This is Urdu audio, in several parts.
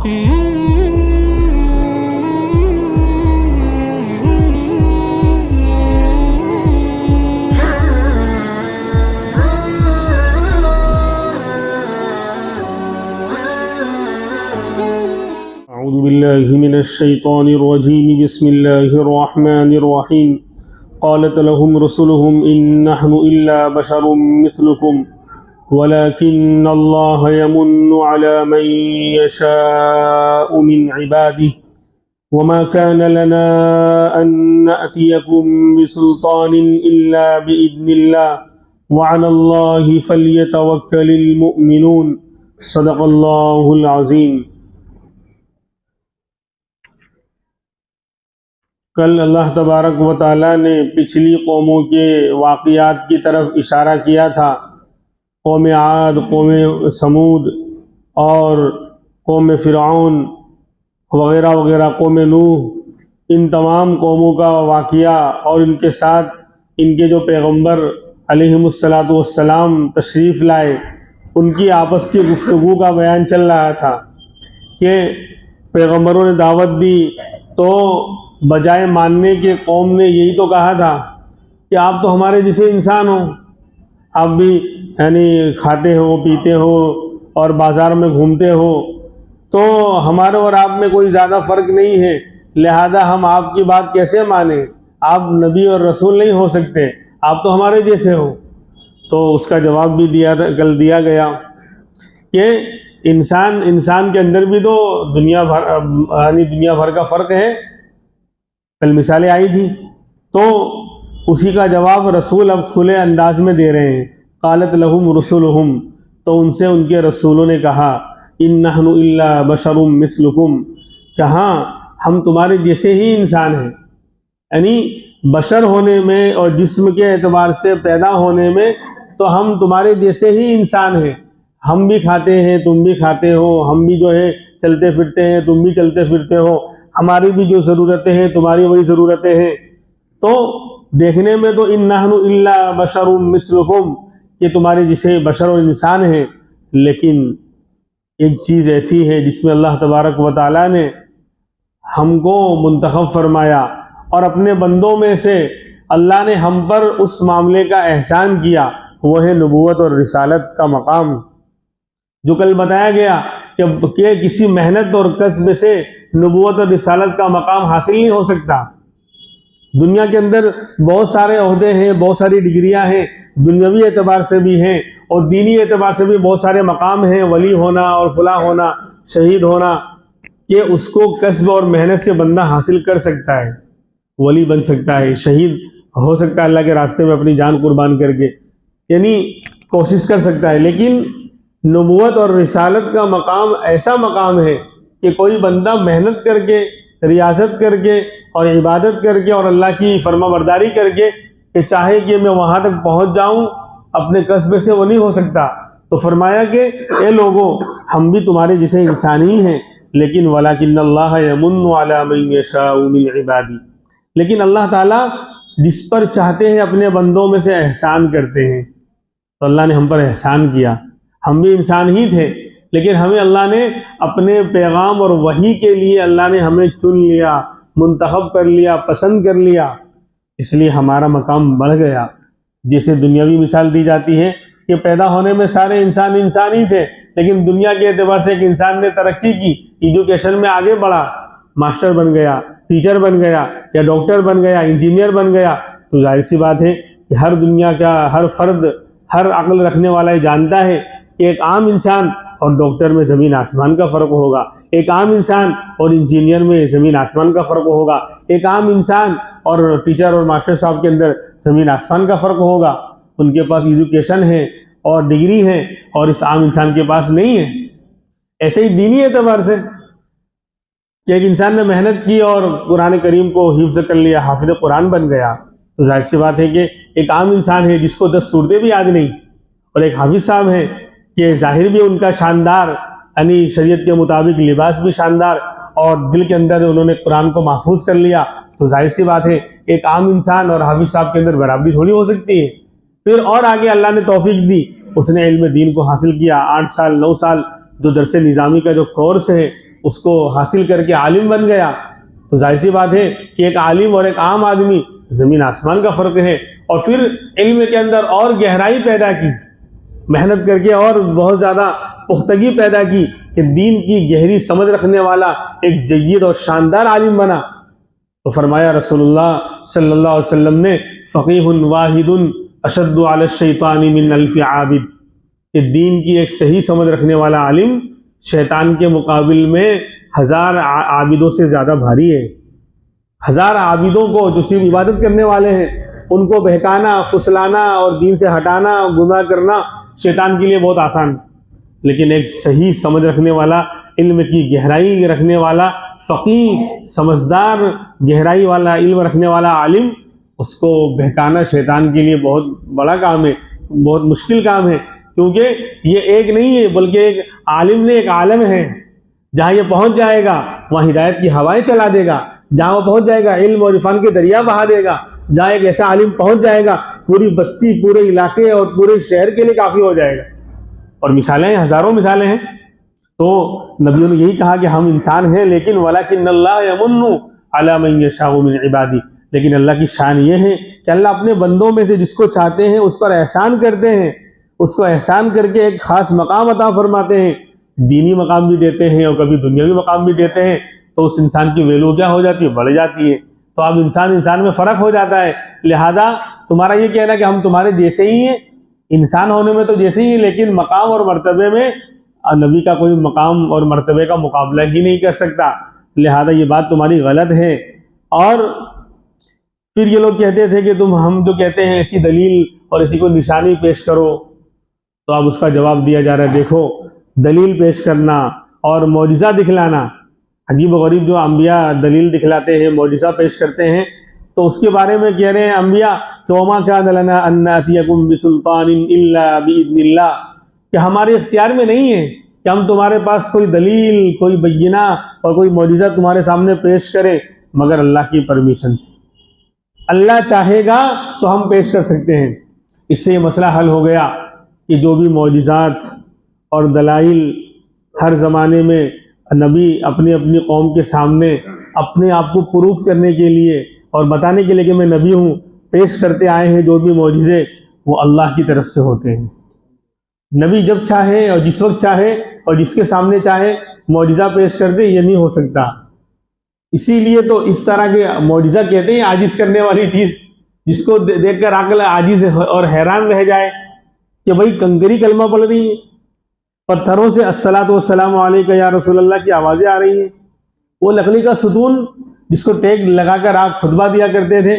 أعوذ بالله من الشيطان الرجيم بسم الله الرحمن الرحيم قالت لهم رسلهم إن نحن إلا بشر مثلكم ولكن الله يمن على من يشاء من عباده وما كان لنا أن نأتيكم بسلطان إلا بإذن الله وعلى الله فليتوكل المؤمنون صدق الله العظيم۔ کل اللہ تبارک و تعالیٰ نے پچھلی قوموں کے واقعات کی طرف اشارہ کیا تھا، قوم عاد، قوم سمود اور قوم فرعون وغیرہ وغیرہ، قوم نوح، ان تمام قوموں کا واقعہ اور ان کے ساتھ ان کے جو پیغمبر علیہم السلام تشریف لائے، ان کی آپس کی گفتگو کا بیان چل رہا تھا کہ پیغمبروں نے دعوت دی تو بجائے ماننے کے قوم نے یہی تو کہا تھا کہ آپ تو ہمارے جیسے انسان ہو، آپ بھی کھاتے ہو، پیتے ہو اور بازار میں گھومتے ہو، تو ہمارے اور آپ میں کوئی زیادہ فرق نہیں ہے، لہذا ہم آپ کی بات کیسے مانیں؟ آپ نبی اور رسول نہیں ہو سکتے، آپ تو ہمارے جیسے ہو۔ تو اس کا جواب بھی کل دیا گیا کہ انسان کے اندر بھی تو دنیا بھر کا فرق ہے، کل مثالیں آئی تھی، تو اسی کا جواب رسول اب کھلے انداز میں دے رہے ہیں۔ قالت لہم رسلہم، تو ان سے ان کے رسولوں نے کہا، ان نحن الا بشر مثلکم، کہ ہاں ہم تمہارے جیسے ہی انسان ہیں، یعنی بشر ہونے میں اور جسم کے اعتبار سے پیدا ہونے میں تو ہم تمہارے جیسے ہی انسان ہیں، ہم بھی کھاتے ہیں، تم بھی کھاتے ہو، ہم بھی جو ہے چلتے پھرتے ہیں، تم بھی چلتے پھرتے ہو، ہماری بھی جو ضرورتیں ہیں تمہاری وہی ضرورتیں ہیں۔ تو دیکھنے میں تو ان نحن الا بشر مثلکم، یہ تمہارے جیسے بشر و انسان ہیں، لیکن ایک چیز ایسی ہے جس میں اللہ تبارک و تعالیٰ نے ہم کو منتخب فرمایا اور اپنے بندوں میں سے اللہ نے ہم پر اس معاملے کا احسان کیا، وہ ہے نبوت اور رسالت کا مقام، جو کل بتایا گیا کہ کسی محنت اور کسب سے نبوت اور رسالت کا مقام حاصل نہیں ہو سکتا۔ دنیا کے اندر بہت سارے عہدے ہیں، بہت ساری ڈگریاں ہیں، دنیاوی اعتبار سے بھی ہیں اور دینی اعتبار سے بھی بہت سارے مقام ہیں، ولی ہونا اور فلاں ہونا، شہید ہونا، کہ اس کو کسب اور محنت سے بندہ حاصل کر سکتا ہے، ولی بن سکتا ہے، شہید ہو سکتا ہے اللہ کے راستے میں اپنی جان قربان کر کے، یعنی کوشش کر سکتا ہے، لیکن نبوت اور رسالت کا مقام ایسا مقام ہے کہ کوئی بندہ محنت کر کے، ریاضت کر کے اور عبادت کر کے اور اللہ کی فرما برداری کر کے کہ چاہے کہ میں وہاں تک پہنچ جاؤں اپنے قصبے سے، وہ نہیں ہو سکتا۔ تو فرمایا کہ اے لوگوں، ہم بھی تمہارے جیسے انسان ہی ہیں، لیکن وَلَكِنَّ اللَّهَ يَمُنُّ عَلَى مَن يَشَاءُ مِنْ عِبَادِهِ، لیکن اللہ تعالیٰ جس پر چاہتے ہیں اپنے بندوں میں سے احسان کرتے ہیں۔ تو اللہ نے ہم پر احسان کیا، ہم بھی انسان ہی تھے، لیکن ہمیں اللہ نے اپنے پیغام اور وحی کے لیے اللہ نے ہمیں چن لیا، منتخب کر لیا، پسند کر لیا، اس لیے ہمارا مقام بڑھ گیا۔ جیسے دنیاوی مثال دی جاتی ہے کہ پیدا ہونے میں سارے انسان ہی تھے، لیکن دنیا کے اعتبار سے ایک انسان نے ترقی کی، ایجوکیشن میں آگے بڑھا، ماسٹر بن گیا، ٹیچر بن گیا یا ڈاکٹر بن گیا، انجینئر بن گیا، تو ظاہر سی بات ہے کہ ہر دنیا کا ہر فرد، ہر عقل رکھنے والا یہ جانتا ہے کہ ایک عام انسان اور ڈاکٹر میں زمین آسمان کا فرق ہوگا، ایک عام انسان اور انجینئر میں زمین آسمان کا فرق ہوگا، ایک عام انسان اور ٹیچر اور ماسٹر صاحب کے اندر زمین آسمان کا فرق ہوگا۔ ان کے پاس ایجوکیشن ہے اور ڈگری ہے اور اس عام انسان کے پاس نہیں ہے۔ ایسے ہی دینی اعتبار سے کہ ایک انسان نے محنت کی اور قرآن کریم کو حفظ کر لیا، حافظ قرآن بن گیا، تو ظاہر سی بات ہے کہ ایک عام انسان ہے جس کو 10 سورتیں بھی یاد نہیں، اور ایک حافظ صاحب ہیں کہ ظاہر بھی ان کا شاندار، یعنی شریعت کے مطابق لباس بھی شاندار، اور دل کے اندر انہوں نے قرآن کو محفوظ کر لیا، تو ظاہر سی بات ہے ایک عام انسان اور حافظ صاحب کے اندر برابری تھوڑی ہو سکتی ہے۔ پھر اور آگے اللہ نے توفیق دی، اس نے علم دین کو حاصل کیا، 8 سال 9 سال جو درس نظامی کا جو کورس ہے، اس کو حاصل کر کے عالم بن گیا، تو ظاہر سی بات ہے کہ ایک عالم اور ایک عام آدمی زمین آسمان کا فرق ہے. اور پھر علم کے اندر اور گہرائی پیدا کی، محنت کر کے اور بہت زیادہ پختگی پیدا کی کہ دین کی گہری سمجھ رکھنے والا ایک جید اور شاندار عالم بنا. تو فرمایا رسول اللہ صلی اللہ علیہ وسلم نے، فقیہ واحد اشد علی الشیطان من الف عابد، کہ دین کی ایک صحیح سمجھ رکھنے والا عالم شیطان کے مقابل میں 1000 عابدوں سے زیادہ بھاری ہے. 1000 عابدوں کو جو صرف عبادت کرنے والے ہیں ان کو بہکانا، پھسلانا اور دین سے ہٹانا، گمراہ کرنا شیطان کے لیے بہت آسان، لیکن ایک صحیح سمجھ رکھنے والا، علم کی گہرائی رکھنے والا، فقیہ، سمجھدار، گہرائی والا علم رکھنے والا عالم، اس کو بہکانا شیطان کے لیے بہت بڑا کام ہے، بہت مشکل کام ہے. کیونکہ یہ ایک نہیں ہے بلکہ ایک عالم نے ایک عالم ہے. جہاں یہ پہنچ جائے گا وہاں ہدایت کی ہوائیں چلا دے گا. جہاں وہ پہنچ جائے گا علم اور عرفان کے دریا بہا دے گا. جہاں ایک ایسا عالم پہنچ جائے گا پوری بستی، پورے علاقے اور پورے شہر کے لیے کافی ہو جائے گا. اور مثالیں ہیں، ہزاروں مثالیں ہیں. تو نبیوں نے یہی کہا کہ ہم انسان ہیں، لیکن وَلَكِنَّ اللَّهَ يَمُنُّ عَلَى مَن يَشَاءُ مِنْ عِبَادِهِ، لیکن اللہ کی شان یہ ہے کہ اللہ اپنے بندوں میں سے جس کو چاہتے ہیں اس پر احسان کرتے ہیں، اس کو احسان کر کے ایک خاص مقام عطا فرماتے ہیں. دینی مقام بھی دیتے ہیں اور کبھی دنیاوی مقام بھی دیتے ہیں. تو اس انسان کی ویلو کیا ہو جاتی ہے؟ بڑھ جاتی ہے. تو اب انسان میں فرق ہو جاتا ہے. لہذا تمہارا یہ کہنا کہ ہم تمہارے جیسے ہی ہیں، انسان ہونے میں تو جیسے ہی ہیں، لیکن مقام اور مرتبے میں نبی کا کوئی مقام اور مرتبے کا مقابلہ ہی نہیں کر سکتا. لہذا یہ بات تمہاری غلط ہے. اور پھر یہ لوگ کہتے تھے کہ ہم جو کہتے ہیں ایسی دلیل اور ایسی کوئی نشانی پیش کرو. تو اب اس کا جواب دیا جا رہا ہے، دیکھو دلیل پیش کرنا اور معجزہ دکھلانا، عجیب و غریب جو انبیاء دلیل دکھلاتے ہیں، معجزہ پیش کرتے ہیں، تو اس کے بارے میں کہہ رہے ہیں انبیاء کہ وَمَا كَانَ لَنَا أَن نَأْتِيَكُمْ بِسُلْطَانٍ إِلَّا بِإِذْنِ اللَّهِ، کہ ہمارے اختیار میں نہیں ہے کہ ہم تمہارے پاس کوئی دلیل، کوئی بینہ اور کوئی معجزہ تمہارے سامنے پیش کریں مگر اللہ کی پرمیشن سے. اللہ چاہے گا تو ہم پیش کر سکتے ہیں. اس سے یہ مسئلہ حل ہو گیا کہ جو بھی معجزات اور دلائل ہر زمانے میں نبی اپنی اپنی قوم کے سامنے اپنے آپ کو پروف کرنے کے لیے اور بتانے کے لیے کہ میں نبی ہوں پیش کرتے آئے ہیں، جو بھی معجزے وہ اللہ کی طرف سے ہوتے ہیں. نبی جب چاہے اور جس وقت چاہے اور جس کے سامنے چاہے معجزہ پیش کر دے، یہ نہیں ہو سکتا. اسی لیے تو اس طرح کے معجزہ کہتے ہیں عاجز کرنے والی چیز، جس کو دیکھ کر عقل عاجز اور حیران رہ جائے کہ بھئی کنکری کلمہ پڑھ رہی ہے، پتھروں سے الصلاۃ والسلام علیکہ یا رسول اللہ کی آوازیں آ رہی ہیں. وہ لکڑی کا ستون جس کو ٹیک لگا کر آپ خطبہ دیا کرتے تھے،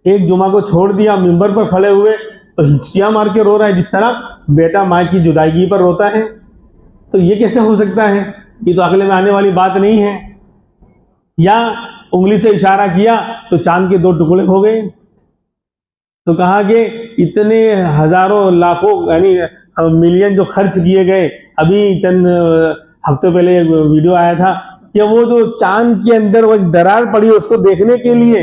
ایک جمعہ کو چھوڑ دیا، ممبر پر کھڑے ہوئے تو ہچکیاں مار کے رو رہا ہے، جس طرح بیٹا ماں کی جدائیگی پر روتا ہے. تو یہ کیسے ہو سکتا ہے؟ یہ تو عقل میں آنے والی بات نہیں ہے. یا انگلی سے اشارہ کیا تو چاند کے 2 ٹکڑے ہو گئے. تو کہا کہ اتنے ہزاروں لاکھوں یعنی ملین جو خرچ کیے گئے. ابھی چند ہفتے پہلے ایک ویڈیو آیا تھا کہ وہ جو چاند کے اندر وہ درار پڑی ہے اس کو دیکھنے کے لیے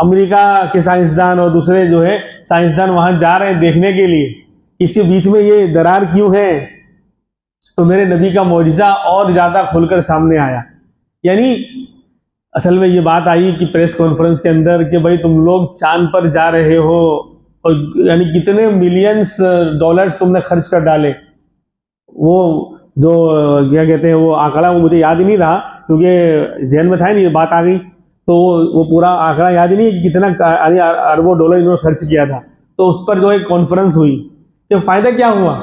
امریکہ کے سائنسدان اور دوسرے جو ہے سائنسدان وہاں جا رہے ہیں دیکھنے کے لیے اس کے بیچ میں یہ درار کیوں ہے. تو میرے نبی کا معجزہ اور زیادہ کھل کر سامنے آیا. یعنی اصل میں یہ بات آئی کہ پریس کانفرنس کے اندر کہ بھائی تم لوگ چاند پر جا رہے ہو اور یعنی کتنے ملینز ڈالرز تم نے خرچ کر ڈالے. وہ جو کیا کہتے ہیں وہ آنکڑا وہ مجھے یاد ہی نہیں رہا کیونکہ ذہن میں تھا نہیں، یہ بات آ گئی تو وہ پورا آنکڑا یاد ہی نہیں ہے کہ کتنا اربوں ڈالر انہوں نے خرچ کیا تھا. تو اس پر جو ایک کانفرنس ہوئی کہ فائدہ کیا ہوا.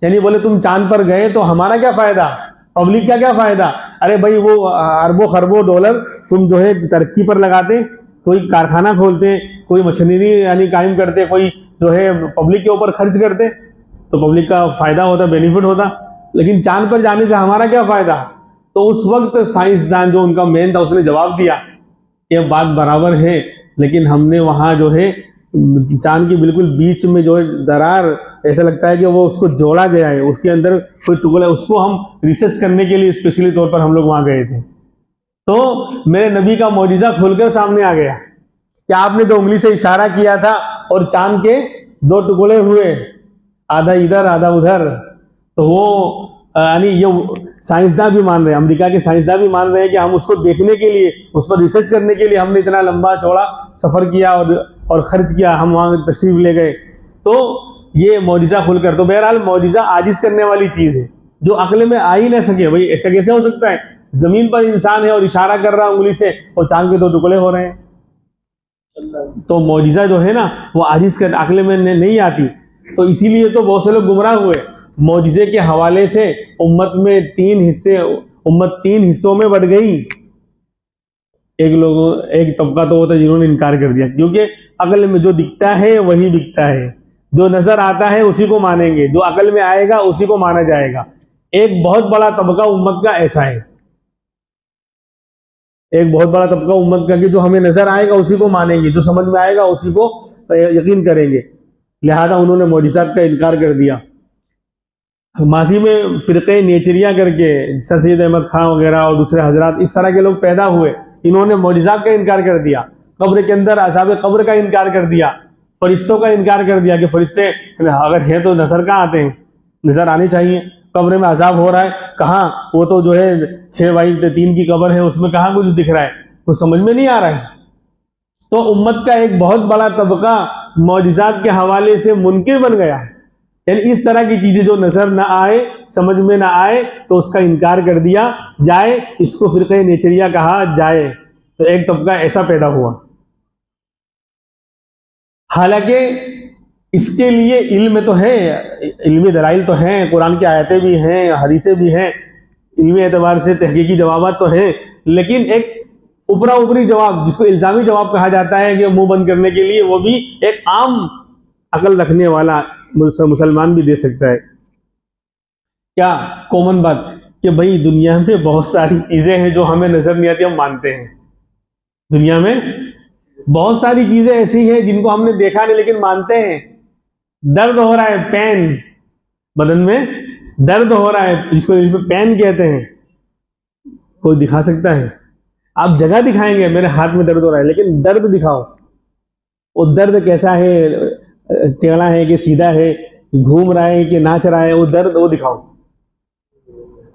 یعنی بولے تم چاند پر گئے تو ہمارا کیا فائدہ، پبلک کا کیا فائدہ. ارے بھائی وہ اربوں خربوں ڈالر تم جو ہے ترقی پر لگاتے، کوئی کارخانہ کھولتے، کوئی مشینری یعنی قائم کرتے، کوئی جو ہے پبلک کے اوپر خرچ کرتے تو پبلک کا فائدہ ہوتا، بینیفٹ ہوتا. لیکن چاند پر جانے سے ہمارا کیا فائدہ. تو اس وقت سائنسدان جو ان کا مین تھا اس نے جواب دیا کہ بات برابر ہے، لیکن ہم نے وہاں جو ہے چاند کے بالکل بیچ میں جو ہے درار ایسا لگتا ہے کہ وہ اس کو جوڑا گیا ہے، اس کے اندر کوئی ٹکڑا، اس کو ہم ریسرچ کرنے کے لیے اسپیشلی طور پر ہم لوگ وہاں گئے تھے. تو میرے نبی کا معجزہ کھل کر سامنے آ گیا کہ آپ نے تو انگلی سے اشارہ کیا تھا اور چاند کے 2 ٹکڑے ہوئے، آدھا ادھر آدھا ادھر. تو وہ یعنی یہ سائنسداں بھی مان رہے ہیں، امریکہ کے سائنسداں بھی مان رہے ہیں کہ ہم اس کو دیکھنے کے لیے، اس پر ریسرچ کرنے کے لیے ہم نے اتنا لمبا چوڑا سفر کیا اور خرچ کیا، ہم وہاں تشریف لے گئے. تو یہ معجزہ کھل کر، تو بہرحال معجزہ عاجز کرنے والی چیز ہے جو عقل میں آ ہی نہ سکے. بھائی ایسا کیسے ہو سکتا ہے؟ زمین پر انسان ہے اور اشارہ کر رہا انگلی سے اور چاند کے 2 ٹکڑے ہو رہے ہیں. تو معجزہ جو ہے نا وہ عاجز کر عقل میں نہیں آتی. تو اسی لیے تو بہت سے لوگ گمراہ ہوئے. معجزے کے حوالے سے امت میں 3 حصوں میں بٹ گئی. ایک طبقہ تو ہوتا ہے جنہوں نے انکار کر دیا، کیونکہ عقل میں جو دکھتا ہے وہی بکتا ہے، جو نظر آتا ہے اسی کو مانیں گے، جو عقل میں آئے گا اسی کو مانا جائے گا. ایک بہت بڑا طبقہ امت کا ایسا ہے، ایک بہت بڑا طبقہ امت کا کہ جو ہمیں نظر آئے گا اسی کو مانیں گے، جو سمجھ میں آئے گا اسی کو یقین کریں گے. لہذا انہوں نے معجزات کا انکار کر دیا. ماضی میں فرقے نیچریاں کر کے سر سید احمد خان وغیرہ اور دوسرے حضرات اس طرح کے لوگ پیدا ہوئے. انہوں نے معجزات کا انکار کر دیا، قبر کے اندر عذاب قبر کا انکار کر دیا، فرشتوں کا انکار کر دیا کہ فرشتے اگر ہیں تو نظر کہاں آتے ہیں، نظر آنے چاہیے. قبر میں عذاب ہو رہا ہے کہاں، وہ تو جو ہے 6x3 کی قبر ہے، اس میں کہاں کچھ دکھ رہا ہے، کچھ سمجھ میں نہیں آ رہا ہے. تو امت کا ایک بہت بڑا طبقہ معجزات کے حوالے سے منکر بن گیا. یعنی اس طرح کی چیزیں جو نظر نہ آئے، سمجھ میں نہ آئے تو اس کا انکار کر دیا جائے، اس کو فرقہ نیچریہ کہا جائے. تو ایک طبقہ ایسا پیدا ہوا. حالانکہ اس کے لیے علم تو ہے، علمی دلائل تو ہیں، قرآن کی آیتیں بھی ہیں، حدیثیں بھی ہیں، علمی اعتبار سے تحقیقی جوابات تو ہیں، لیکن ایک اوپرا اوپری جواب جس کو الزامی جواب کہا جاتا ہے کہ منہ بند کرنے کے لیے، وہ بھی ایک عام عقل رکھنے والا مسلمان بھی دے سکتا ہے. کیا کامن بات کہ بھائی دنیا میں بہت ساری چیزیں ہیں جو ہمیں نظر نہیں آتی، ہم مانتے ہیں. دنیا میں بہت ساری چیزیں ایسی ہیں جن کو ہم نے دیکھا نہیں لیکن مانتے ہیں. درد ہو رہا ہے، پین، بدن میں درد ہو رہا ہے جس کو پین کہتے ہیں، کوئی دکھا سکتا ہے؟ آپ جگہ دکھائیں گے میرے ہاتھ میں درد ہو رہا ہے، لیکن درد دکھاؤ. وہ درد کیسا ہے، ٹیڑھا ہے کہ سیدھا ہے، گھوم رہا ہے کہ ناچ رہا ہے، وہ درد وہ دکھاؤ.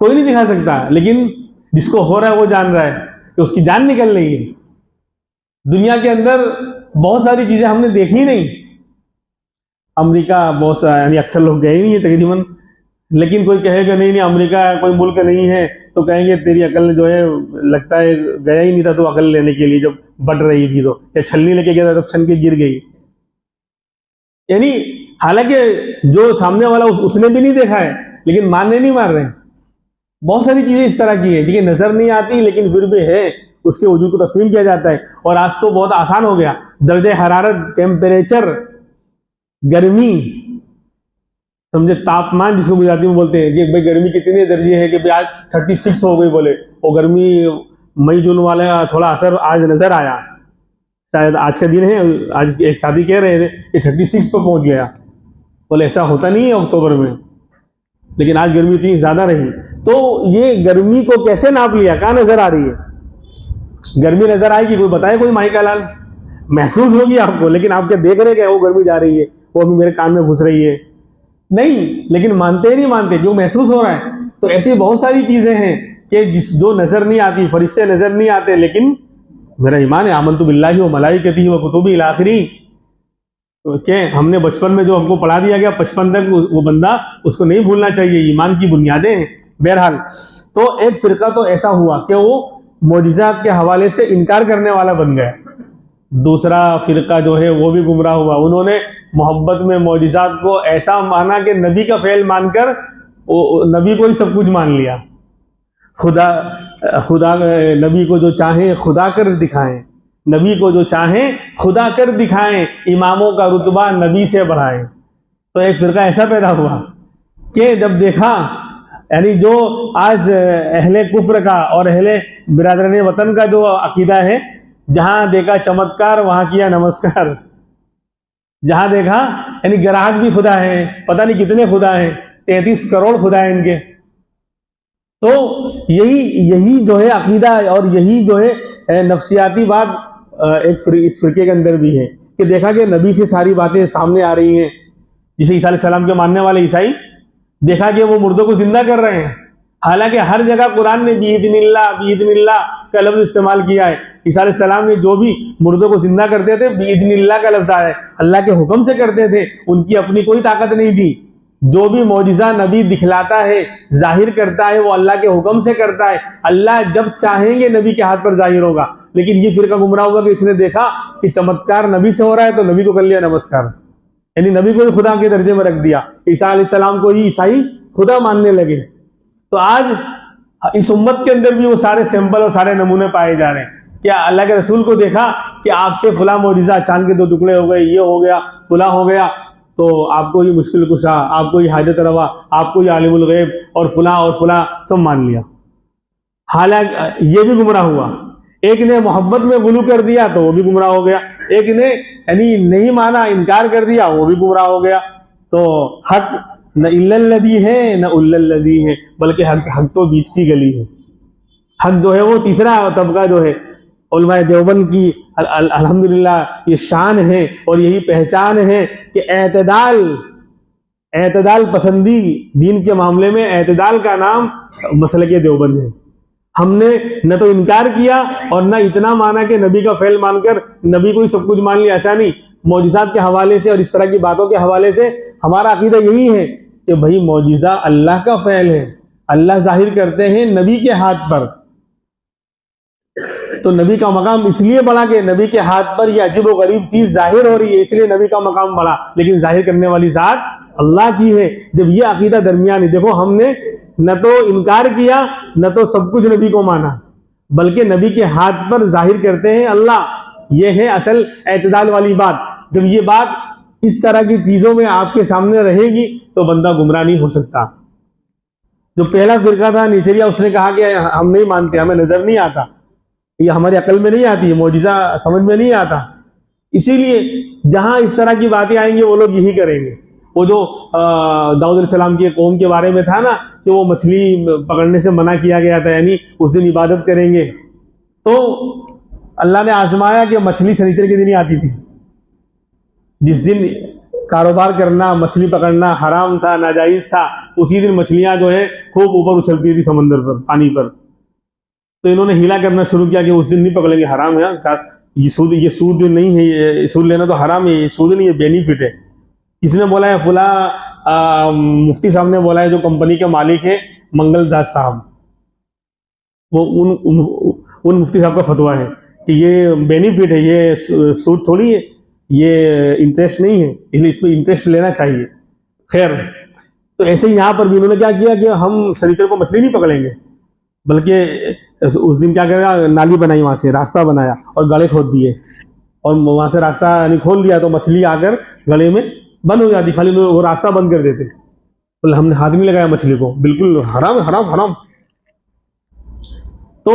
کوئی نہیں دکھا سکتا، لیکن جس کو ہو رہا ہے وہ جان رہا ہے کہ اس کی جان نکل رہی ہے. دنیا کے اندر بہت ساری چیزیں ہم نے دیکھی نہیں. امریکہ بہت سا یعنی اکثر لوگ گئے نہیں ہیں تقریباً، لیکن کوئی کہے کہ نہیں امریکہ کوئی ملک نہیں ہے تو کہیں گے تیری عقل جو ہے لگتا ہے گیا ہی نہیں تھا تو عقل لینے کے لیے، جب بٹ رہی تھی تو، یا چھلنی لے کے گیا تھا تب چھن کے گر گئی. یعنی حالانکہ جو سامنے والا اس نے بھی نہیں دیکھا ہے لیکن ماننے نہیں مار رہے ہیں. بہت ساری چیزیں اس طرح کی ہیں ٹھیک ہے، نظر نہیں آتی لیکن پھر بھی ہے، اس کے وجود کو تسلیم کیا جاتا ہے. اور آج تو بہت آسان ہو گیا، درجہ حرارت، ٹیمپریچر، گرمی، سمجھے تاپمان جس کو گجراتی میں بولتے ہیں کہ بھائی گرمی کتنے درجے ہے، کہ بھائی آج 36 ہو گئی بولے، وہ گرمی مئی جون والا تھوڑا اثر آج نظر آیا. شاید آج کا دن ہے، آج ایک شادی کہہ رہے تھے کہ 36 پہ پہنچ گیا، بولے ایسا ہوتا نہیں ہے اکتوبر میں، لیکن آج گرمی اتنی زیادہ رہی. تو یہ گرمی کو کیسے ناپ لیا، کہاں نظر آ رہی ہے؟ گرمی نظر آئے گی، کوئی بتائے، کوئی مائی کا لال محسوس ہوگی آپ کو، لیکن آپ کیا دیکھ رہے کہ وہ گرمی جا رہی ہے، وہ ابھی میرے کان میں گھس رہی ہے؟ نہیں، لیکن مانتے ہی نہیں مانتے جو محسوس ہو رہا ہے. تو ایسی بہت ساری چیزیں ہیں کہ جو نظر نہیں آتی، فرشتے نظر نہیں آتے، لیکن میرا ایمان ہے آمنت باللہ و ملائکتہ و کتبہ الی آخری، کہ ہم نے بچپن میں جو ہم کو پڑھا دیا گیا 55 تک، وہ بندہ اس کو نہیں بھولنا چاہیے، ایمان کی بنیادیں ہیں. بہرحال تو ایک فرقہ تو ایسا ہوا کہ وہ معجزات کے حوالے سے انکار کرنے والا بن گیا. دوسرا فرقہ جو ہے وہ بھی گمراہ ہوا، انہوں نے محبت میں معجزات کو ایسا مانا کہ نبی کا فعل مان کر نبی کو ہی سب کچھ مان لیا. خدا نبی کو جو چاہیں خدا کر دکھائیں، نبی کو جو چاہیں خدا کر دکھائیں، اماموں کا رتبہ نبی سے بڑھائیں. تو ایک فرقہ ایسا پیدا ہوا کہ جب دیکھا، یعنی جو آج اہل کفر کا اور اہل برادران وطن کا جو عقیدہ ہے، جہاں دیکھا چمتکار وہاں کیا نمسکار، جہاں دیکھا یعنی گراہک بھی خدا ہے، پتہ نہیں کتنے خدا ہیں، 33 کروڑ خدا ہیں ان کے. تو یہی جو ہے عقیدہ اور یہی جو ہے نفسیاتی بات اس فرقے کے اندر بھی ہے کہ دیکھا کہ نبی سے ساری باتیں سامنے آ رہی ہیں. جسے عیسیٰ علیہ السلام کے ماننے والے عیسائی دیکھا کہ وہ مردوں کو زندہ کر رہے ہیں، حالانکہ ہر جگہ قرآن نے بِإِذْنِ اللہ کا لفظ استعمال کیا ہے۔ عیسیٰ علیہ السلام نے جو بھی مردوں کو زندہ کرتے تھے بِإِذْنِ اللہ کا لفظ آیا ہے، اللہ کے حکم سے کرتے تھے، ان کی اپنی کوئی طاقت نہیں تھی۔ جو بھی معجزہ نبی دکھلاتا ہے، ظاہر کرتا ہے، وہ اللہ کے حکم سے کرتا ہے۔ اللہ جب چاہیں گے نبی کے ہاتھ پر ظاہر ہوگا، لیکن یہ فرقہ گمراہ ہوگا کہ اس نے دیکھا کہ چمتکار نبی سے ہو رہا ہے تو نبی کو کر لیا نمسکار، یعنی نبی کو خدا کے درجے میں رکھ دیا، عیسیٰ علیہ السلام کو ہی عیسائی خدا ماننے لگے۔ تو آج اس امت کے اندر بھی وہ سارے سیمپل اور سارے نمونے پائے جا رہے ہیں۔ کیا اللہ کے رسول کو دیکھا کہ آپ سے فلاں معجزہ، چاند کے 2 ٹکڑے ہو گئے، یہ ہو گیا، فلاں ہو گیا، تو آپ کو یہ مشکل کشا، آپ کو یہ حاجت روا، آپ کو یہ عالم الغیب اور فلاں سب مان لیا۔ حالانکہ یہ بھی گمراہ ہوا۔ ایک نے محبت میں غلو کر دیا تو وہ بھی گمراہ ہو گیا، ایک نے یعنی نہیں مانا، انکار کر دیا، وہ بھی گمراہ ہو گیا۔ تو حق نہ الا الذی ہے نہ الا الذی ہے، بلکہ حق تو بیچ کی گلی ہے۔ حق جو ہے وہ تیسرا طبقہ جو ہے، علماء دیوبند کی الحمدللہ یہ شان ہے اور یہی پہچان ہے کہ اعتدال پسندی، دین کے معاملے میں اعتدال کا نام مسلک دیوبند ہے۔ ہم نے نہ تو انکار کیا اور نہ اتنا مانا کہ نبی کا فعل مان کر نبی کو ہی سب کچھ مان لیا، ایسا نہیں۔ معجزات کے حوالے سے اور اس طرح کی باتوں کے حوالے سے ہمارا عقیدہ یہی ہے کہ بھائی معجزہ اللہ کا فعل ہے، اللہ ظاہر کرتے ہیں نبی کے ہاتھ پر، تو نبی کا مقام اس لیے بڑھا کہ نبی کے ہاتھ پر یہ عجیب و غریب چیز ظاہر ہو رہی ہے، اس لیے نبی کا مقام بڑھا، لیکن ظاہر کرنے والی ذات اللہ کی ہے۔ جب یہ عقیدہ درمیانی، دیکھو ہم نے نہ تو انکار کیا نہ تو سب کچھ نبی کو مانا، بلکہ نبی کے ہاتھ پر ظاہر کرتے ہیں اللہ، یہ ہے اصل اعتدال والی بات۔ جب یہ بات اس طرح کی چیزوں میں آپ کے سامنے رہے گی تو بندہ گمراہ نہیں ہو سکتا۔ جو پہلا فرقہ تھا نیچریا، اس نے کہا کہ ہم نہیں مانتے، ہمیں نظر نہیں آتا، یہ ہماری عقل میں نہیں آتی، معجزہ سمجھ میں نہیں آتا۔ اسی لیے جہاں اس طرح کی باتیں آئیں گی وہ لوگ یہی کریں گے۔ وہ جو داؤد علیہ السلام کی قوم کے بارے میں تھا نا کہ وہ مچھلی پکڑنے سے منع کیا گیا تھا، یعنی اس دن عبادت کریں گے، تو اللہ نے آزمایا کہ مچھلی سنیچر کے دن ہی آتی تھی، جس دن کاروبار کرنا، مچھلی پکڑنا حرام تھا، ناجائز تھا، اسی دن مچھلیاں جو ہے خوب اوپر اچھلتی تھی سمندر پر، پانی پر۔ تو انہوں نے ہیلا کرنا شروع کیا کہ اس دن نہیں پکڑیں گے، حرام ہے، یہ سود نہیں ہے، یہ سود لینا تو حرام ہے، یہ سود نہیں، یہ بینیفٹ ہے۔ کس نے بولا ہے؟ فلاں مفتی صاحب نے بولا ہے، جو کمپنی کے مالک ہیں منگل داس صاحب، وہ ان مفتی صاحب کا فتویٰ ہے کہ یہ بینیفٹ ہے، یہ سود تھوڑی ہے، یہ انٹرسٹ نہیں ہے، اس لیے اس میں انٹرسٹ لینا چاہیے۔ خیر، تو ایسے ہی یہاں پر بھی انہوں نے کیا کیا کہ ہم سنیچر کو مچھلی نہیں پکڑیں گے، بلکہ اس دن کیا کرا، نالی بنائی، وہاں سے راستہ بنایا اور گڑھے کھود دیے، اور وہاں سے راستہ یعنی کھول دیا تو مچھلی آ کر گڑھے میں بند ہو جاتی، خالی وہ راستہ بند کر دیتے۔ بولے ہم نے ہاتھ نہیں لگایا مچھلی کو، بالکل حرام حرام حرام۔ تو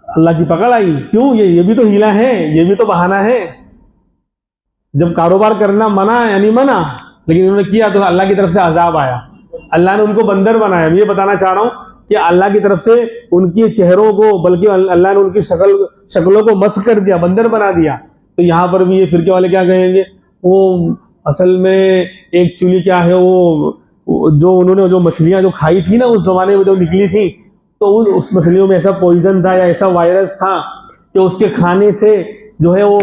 اللہ کی پکڑ آئی، کیوں؟ یہ بھی تو ہیلا ہے، یہ بھی تو بہانہ ہے۔ جب کاروبار کرنا منع یعنی منع، لیکن انہوں نے کیا تو اللہ کی طرف سے عذاب آیا، اللہ نے ان کو بندر بنایا۔ میں یہ بتانا چاہ رہا ہوں کہ اللہ کی طرف سے ان کے چہروں کو، بلکہ اللہ نے ان کی شکلوں کو مسخ کر دیا، بندر بنا دیا۔ تو یہاں پر بھی یہ فرقے والے کیا کہیں گے؟ وہ اصل میں ایکچولی کیا ہے، وہ جو انہوں نے جو مچھلیاں جو کھائی تھی نا اس زمانے میں جو نکلی تھی، تو اس مچھلیوں میں ایسا پوائزن تھا یا ایسا وائرس تھا کہ اس کے کھانے سے جو ہے وہ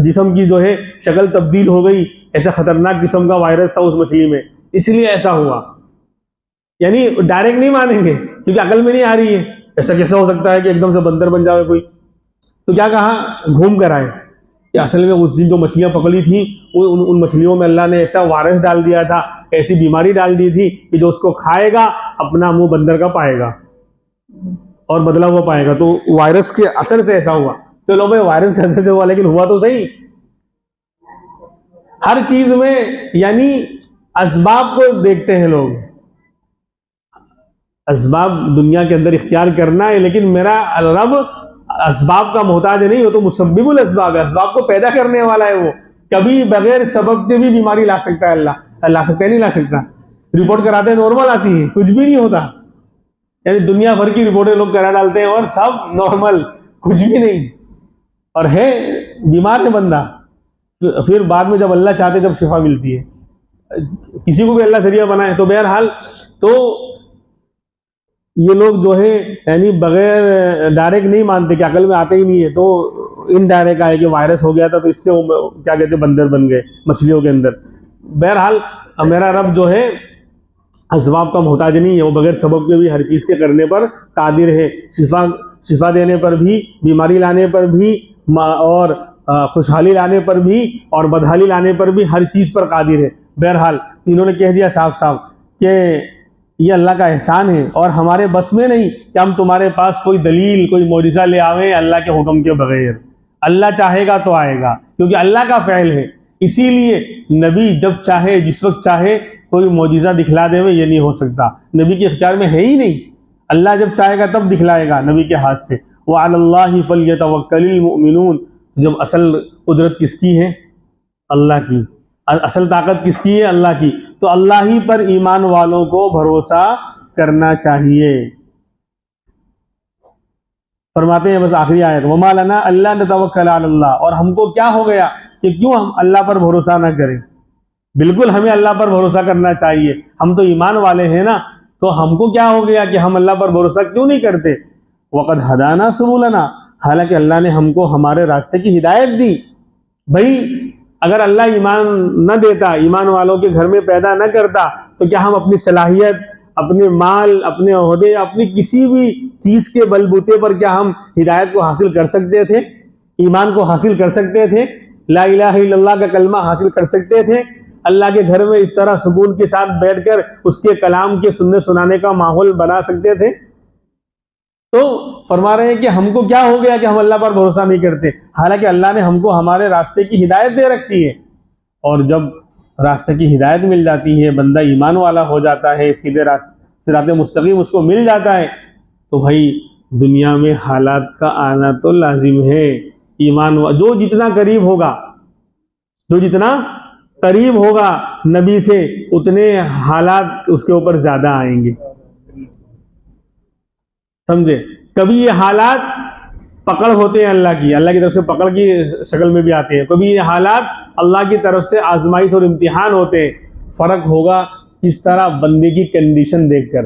جسم کی جو ہے شکل تبدیل ہو گئی، ایسا خطرناک قسم کا وائرس تھا اس مچھلی میں، اس لیے ایسا ہوا۔ یعنی ڈائریکٹ نہیں مانیں گے کیونکہ عقل میں نہیں آ رہی ہے، ایسا کیسا ہو سکتا ہے کہ ایک دم سے بندر بن جائے کوئی؟ تو کیا کہا؟ گھوم کر آئے کہ اصل میں اس دن جو مچھلیاں پکڑی تھیں ان مچھلیوں میں اللہ نے ایسا وائرس ڈال دیا تھا، ایسی بیماری ڈال دی تھی کہ جو اس کو کھائے گا اپنا منہ بندر کا پائے گا اور بدلا ہوا پائے گا۔ تو وائرس کے اثر سے ایسا ہوا۔ چلو بھائی وائرس کے اثر سے ہوا، لیکن ہوا تو صحیح۔ ہر چیز میں یعنی اسباب کو دیکھتے ہیں لوگ، اسباب دنیا کے اندر اختیار کرنا ہے، لیکن میرا رب اسباب کا محتاج نہیں، وہ تو مسبب الاسباب ہے، اسباب کو پیدا کرنے والا ہے۔ وہ کبھی بغیر سبب کے بھی بیماری لا سکتا ہے، اللہ لا سکتا ہے، نہیں لا سکتا؟ رپورٹ کراتے ہیں نارمل آتی ہے، کچھ بھی نہیں ہوتا، یعنی دنیا بھر کی رپورٹیں لوگ کرا ڈالتے ہیں اور سب نارمل، کچھ بھی نہیں، اور ہے بیمار ہے بندہ، پھر بعد میں جب اللہ چاہتے جب شفا ملتی ہے۔ کسی کو بھی اللہ ذریعہ بنائے. تو بہرحال تو یہ لوگ جو ہے یعنی بغیر ڈائریکٹ نہیں مانتے کہ عقل میں آتے ہی نہیں ہے, تو ان ڈائریکٹ آئے کہ وائرس ہو گیا تھا تو اس سے وہ کیا کہتے ہیں بندر بن گئے مچھلیوں کے اندر. بہرحال میرا رب جو ہے اسباب کا محتاج نہیں ہے, وہ بغیر سبب کے بھی ہر چیز کے کرنے پر قادر ہے, شفا دینے پر بھی, بیماری لانے پر بھی, اور خوشحالی لانے پر بھی, اور بدحالی لانے پر بھی, ہر چیز پر قادر ہے. بہرحال انہوں نے کہہ دیا صاف صاف کہ یہ اللہ کا احسان ہے اور ہمارے بس میں نہیں کہ ہم تمہارے پاس کوئی دلیل کوئی معجزہ لے آویں اللہ کے حکم کے بغیر. اللہ چاہے گا تو آئے گا, کیونکہ اللہ کا فعل ہے. اسی لیے نبی جب چاہے جس وقت چاہے کوئی معجزہ دکھلا دے یہ نہیں ہو سکتا, نبی کے اختیار میں ہے ہی نہیں. اللہ جب چاہے گا تب دکھلائے گا نبی کے ہاتھ سے. وَعَلَى اللَّهِ فَلْيَتَوَكَّلِ الْمُؤْمِنُونَ. جب اصل قدرت کس کی ہے؟ اللہ کی. اصل طاقت کس کی ہے؟ اللہ کی. تو اللہ ہی پر ایمان والوں کو بھروسہ کرنا چاہیے. فرماتے ہیں بس آخری آیت, وَمَا لَنَا أَلَّا نَتَوَكَّلَ عَلَى اللَّهِ. اور ہم کو کیا ہو گیا کہ کیوں ہم اللہ پر بھروسہ نہ کریں؟ بالکل ہمیں اللہ پر بھروسہ کرنا چاہیے, ہم تو ایمان والے ہیں نا, تو ہم کو کیا ہو گیا کہ ہم اللہ پر بھروسہ کیوں نہیں کرتے؟ وَقَدْ هَدَانَا سُبُلَنَا. حالانکہ اللہ نے ہم کو ہمارے راستے کی ہدایت دی. بھائی اگر اللہ ایمان نہ دیتا, ایمان والوں کے گھر میں پیدا نہ کرتا, تو کیا ہم اپنی صلاحیت, اپنے مال, اپنے عہدے, اپنی کسی بھی چیز کے بل بوتے پر کیا ہم ہدایت کو حاصل کر سکتے تھے؟ ایمان کو حاصل کر سکتے تھے؟ لا الہ الا اللہ کا کلمہ حاصل کر سکتے تھے؟ اللہ کے گھر میں اس طرح سکون کے ساتھ بیٹھ کر اس کے کلام کے سننے سنانے کا ماحول بنا سکتے تھے؟ تو فرما رہے ہیں کہ ہم کو کیا ہو گیا کہ ہم اللہ پر بھروسہ نہیں کرتے, حالانکہ اللہ نے ہم کو ہمارے راستے کی ہدایت دے رکھی ہے. اور جب راستے کی ہدایت مل جاتی ہے, بندہ ایمان والا ہو جاتا ہے, سیدھے صراط مستقیم اس کو مل جاتا ہے, تو بھائی دنیا میں حالات کا آنا تو لازم ہے. ایمان جو جتنا قریب ہوگا نبی سے, اتنے حالات اس کے اوپر زیادہ آئیں گے. سمجھے؟ کبھی یہ حالات پکڑ ہوتے ہیں اللہ کی طرف سے پکڑ کی شکل میں بھی آتے ہیں, کبھی یہ حالات اللہ کی طرف سے آزمائش اور امتحان ہوتے ہیں. فرق ہوگا کس طرح بندے کی کنڈیشن دیکھ کر.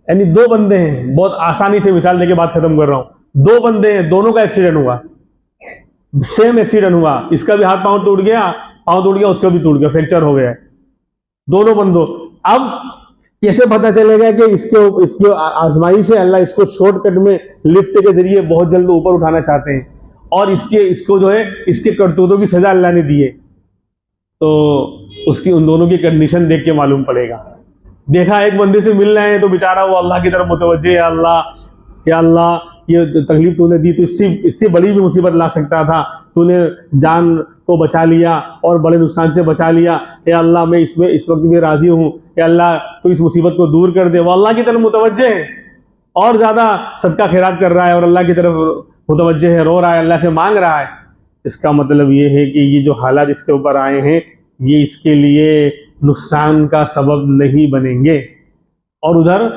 یعنی دو بندے ہیں, بہت آسانی سے مثال دے کے بات ختم کر رہا ہوں. دو بندے ہیں, دونوں کا ایکسیڈنٹ ہوا, سیم ایکسیڈنٹ ہوا, اس کا بھی ہاتھ پاؤں ٹوٹ گیا, اس کا بھی ٹوٹ گیا, فریکچر ہو گیا دونوں بندوں. اب کیسے پتہ چلے گا کہ اس کی آزمائش ہے, اللہ اس کو شارٹ کٹ میں لفٹ کے ذریعے بہت جلد اوپر اٹھانا چاہتے ہیں, اور اس کو جو ہے اس کے کرتوتوں کی سزا اللہ نے دی ہے. تو اس کی ان دونوں کی کنڈیشن دیکھ کے معلوم پڑے گا. دیکھا ایک بندے سے مل رہے ہیں تو بیچارہ وہ اللہ کی طرف متوجہ ہے, یا اللہ یہ تکلیف تو نے دی تو اس سے بڑی بھی مصیبت لا سکتا تھا, تو نے جان کو بچا لیا اور بڑے نقصان سے بچا لیا, یا اللہ میں اس وقت بھی راضی ہوں, یا اللہ تو اس مصیبت کو دور کر دے. وہ اللہ کی طرف متوجہ ہے اور زیادہ صدقہ خیرات کر رہا ہے, اور اللہ کی طرف متوجہ ہے, رو رہا ہے, اللہ سے مانگ رہا ہے. اس کا مطلب یہ ہے کہ یہ جو حالات اس کے اوپر آئے ہیں یہ اس کے لیے نقصان کا سبب نہیں بنیں گے. اور ادھر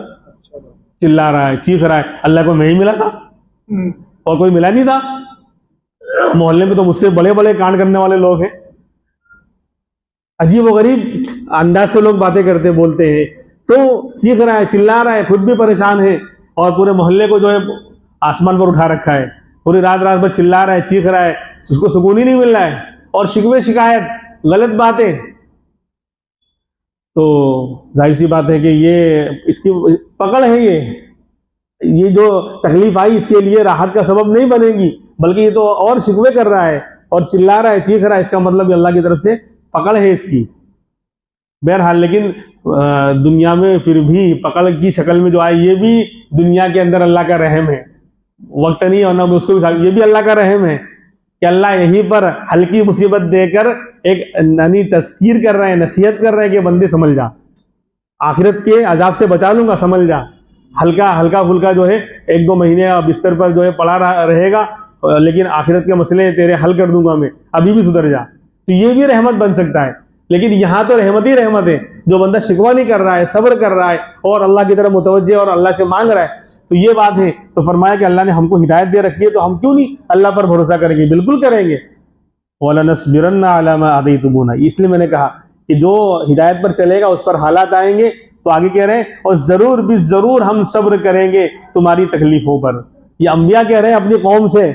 چلا رہا ہے, چیخ رہا ہے, اللہ کو میں ہی ملا تھا اور کوئی ملا نہیں تھا. محلے میں تو مجھ سے بڑے بڑے کانڈ کرنے والے لوگ ہیں. عجیب و غریب انداز سے لوگ باتیں کرتے بولتے ہیں, تو چیخ رہا ہے, چلا رہا ہے, خود بھی پریشان ہے, اور پورے محلے کو جو ہے آسمان پر اٹھا رکھا ہے. پوری رات بھر چلا رہا ہے, چیخ رہا ہے, اس کو سکون ہی نہیں مل رہا ہے, اور شکوے شکایت غلط باتیں. تو ظاہر سی بات ہے کہ یہ اس کی پکڑ ہے, یہ جو تکلیف آئی اس کے لیے راحت کا سبب نہیں بنے گی, بلکہ یہ تو اور شکوے کر رہا ہے اور چلا رہا ہے, چیخ رہا ہے. اس کا مطلب اللہ کی طرف سے پکڑ ہے اس کی. بہرحال لیکن دنیا میں پھر بھی پکڑ کی شکل میں جو آئے, یہ بھی دنیا کے اندر اللہ کا رحم ہے. وقت نہیں ہونا اس کو بھی, یہ بھی اللہ کا رحم ہے کہ اللہ یہیں پر ہلکی مصیبت دے کر ایک یعنی تذکیر کر رہے ہیں, نصیحت کر رہے ہیں کہ بندے سمجھ جا, آخرت کے عذاب سے بچا لوں گا, سمجھ جا. ہلکا پھلکا جو ہے 1-2 مہینے بستر پر جو ہے پڑا رہے گا, لیکن آخرت کے مسئلے تیرے حل کر دوں گا میں, ابھی بھی سدھر جا. تو یہ بھی رحمت بن سکتا ہے. لیکن یہاں تو رحمت ہی رحمت ہے, جو بندہ شکوہ نہیں کر رہا ہے, صبر کر رہا ہے اور اللہ کی طرف متوجہ اور اللہ سے مانگ رہا ہے, تو یہ بات ہے. تو فرمایا کہ اللہ نے ہم کو ہدایت دے رکھی ہے, تو ہم کیوں نہیں اللہ پر بھروسہ کریں گے؟ بالکل کریں گے. وَلَنَصْبِرَنَّ عَلَىٰ مَا آذَيْتُمُونَا. اس لیے میں نے کہا کہ جو ہدایت پر چلے گا اس پر حالات آئیں گے. تو آگے کہہ رہے ہیں اور ضرور بھی ضرور ہم صبر کریں گے تمہاری تکلیفوں پر. یہ انبیاء کہہ رہے ہیں اپنی قوم سے.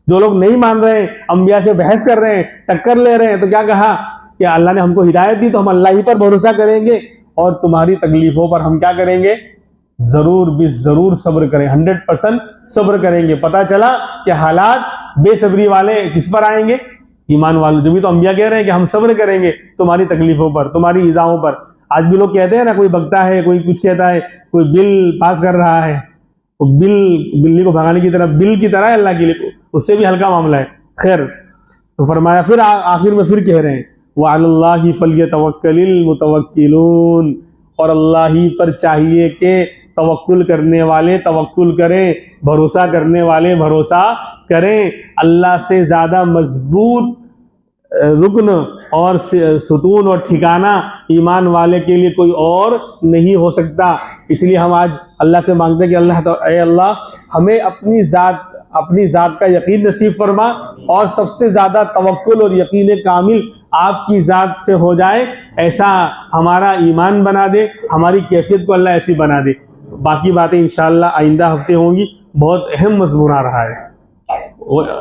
جو لوگ نہیں مان رہے ہیں انبیاء سے بحث کر رہے ہیں ٹکر لے رہے ہیں تو کیا کہا کہ اللہ نے ہم کو ہدایت دی تو ہم اللہ ہی پر بھروسہ کریں گے اور تمہاری تکلیفوں پر ہم کیا کریں گے ضرور بھی ضرور صبر کریں 100% صبر کریں گے. پتہ چلا کہ حالات بے صبری والے کس پر آئیں گے ایمان والوں. جو بھی تو انبیاء کہہ رہے ہیں کہ ہم صبر کریں گے تمہاری تکلیفوں پر تمہاری ایذاؤں پر. آج بھی لوگ کہتے ہیں نا کوئی بکتا ہے کوئی کچھ کہتا ہے کوئی بل پاس کر رہا ہے وہ بلی کو بھگانے کی طرح بل کی طرح ہے اللہ کے لیے اس سے بھی ہلکا معاملہ ہے. خیر تو فرمایا پھر آخر میں پھر کہہ رہے ہیں وَعَلَى اللَّهِ فَلْيَتَوَكَّلِ الْمُتَوَكِّلُونَ اور اللہ ہی پر چاہیے کہ توکل کرنے والے توکل کریں بھروسہ کرنے والے بھروسہ کریں. اللہ سے زیادہ مضبوط رکن اور ستون اور ٹھکانہ ایمان والے کے لیے کوئی اور نہیں ہو سکتا. اس لیے ہم آج اللہ سے مانگتے ہیں کہ اے اللہ ہمیں اپنی ذات کا یقین نصیب فرما اور سب سے زیادہ توکل اور یقین کامل آپ کی ذات سے ہو جائے. ایسا ہمارا ایمان بنا دے ہماری کیفیت کو اللہ ایسی بنا دے. باقی باتیں انشاءاللہ آئندہ ہفتے ہوں گی. بہت اہم مضمون آ رہا ہے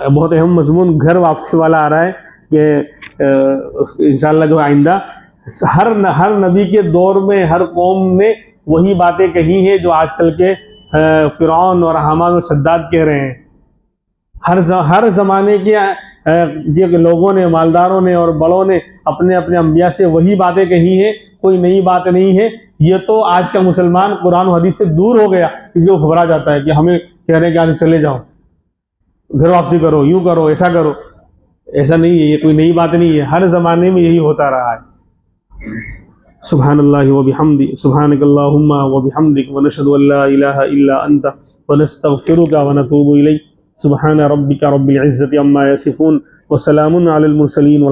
بہت اہم مضمون گھر واپسی والا آ رہا ہے کہ انشاءاللہ جو آئندہ ہر نبی کے دور میں ہر قوم نے وہی باتیں کہی ہیں جو آج کل کے فرعون اور حامان اور شداد کہہ رہے ہیں. ہر زمانے کے لوگوں نے مالداروں نے اور بڑوں نے اپنے اپنے انبیاء سے وہی باتیں کہی ہیں. کوئی نئی بات نہیں ہے. یہ تو آج کا مسلمان قرآن و حدیث سے دور ہو گیا اس کو گھبرا جاتا ہے کہ ہمیں کہہ رہے ہیں کہ آج چلے جاؤ گھر واپسی کرو یوں کرو ایسا کرو. ایسا نہیں ہے یہ کوئی نئی بات نہیں ہے. ہر زمانے میں یہی ہوتا رہا ہے. سبحان اللہ وبحمدہ سبحانک اللہم وبحمدک ونشہد ان لا الہ الا انت ونستغفرک ونتوب الیک. سبحان ربک رب العزة عما یصفون وسلام علی المرسلین.